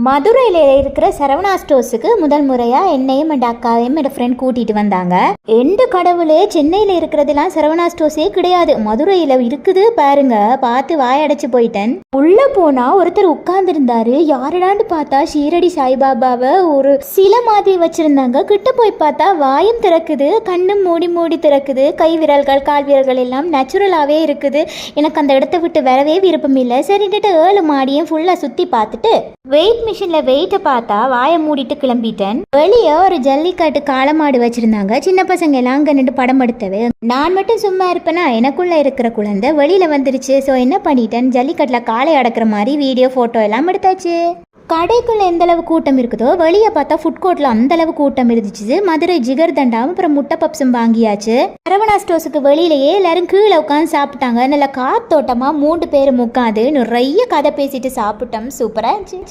மதுரையில் இருக்கிற சரவணா ஸ்டோர்ஸுக்கு முதல் முறையாக என்னையும் என் அக்காவையும் என் ஃப்ரெண்ட் கூட்டிகிட்டு வந்தாங்க. எந்த கடவுளே சென்னையில் இருக்கிறதுலாம் சரவணா ஸ்டோர்ஸே கிடையாது, மதுரையில் இருக்குது பாருங்க. பார்த்து வாயடைச்சு போயிட்டேன். உள்ளே போனால் ஒருத்தர் உட்கார்ந்துருந்தாரு. யாருடான்னு பார்த்தா ஷீரடி சாய்பாபாவை ஒரு சிலை மாதிரி வச்சுருந்தாங்க. கிட்ட போய் பார்த்தா வாயும் திறக்குது, கண்ணும் மூடி மூடி திறக்குது, கை விரல்கள் கால் விரல்கள் எல்லாம் நேச்சுரலாகவே இருக்குது. எனக்கு அந்த இடத்த விட்டு வரவே விருப்பம் இல்லை. சரின்ட்டு 7 மாடியும் ஃபுல்லாக சுற்றி பார்த்துட்டு வெயிட் மிஷின்ல வெயிட்டை பார்த்தா வாயை மூடிட்டு கிளம்பிட்டேன். வெளியே ஒரு ஜல்லிக்கட்டு காளமாடு வச்சிருந்தாங்க. சின்ன பசங்க எல்லாம் அங்க நின்று படம் எடுத்தவே நான் மட்டும் சும்மா இருப்பேனா, எனக்குள்ள இருக்கிற குழந்தை வெளியில வந்துருச்சு. ஸோ என்ன பண்ணிட்டேன், ஜல்லிக்கட்டுல காளை அடக்கிற மாதிரி வீடியோ போட்டோ எல்லாம் எடுத்தாச்சு. கடைக்குள்ள எந்த அளவு கூட்டம் இருக்குதோ வெளியே பார்த்தா ஃபுட் கோர்ட்ல அந்த அளவு கூட்டம் இருந்துச்சு. மதுரை ஜிகர் தண்டாவும் அப்புறம் முட்டை பப்ஸும் வாங்கியாச்சு. சரவணா ஸ்டோர்ஸுக்கு வெளியிலேயே எல்லாரும் கீழே உட்காந்து சாப்பிட்டாங்க. நல்ல காத்தோட்டமா 3 பேரும் உட்காந்து நிறைய கதை பேசிட்டு சாப்பிட்டோம். சூப்பரா இருந்துச்சு.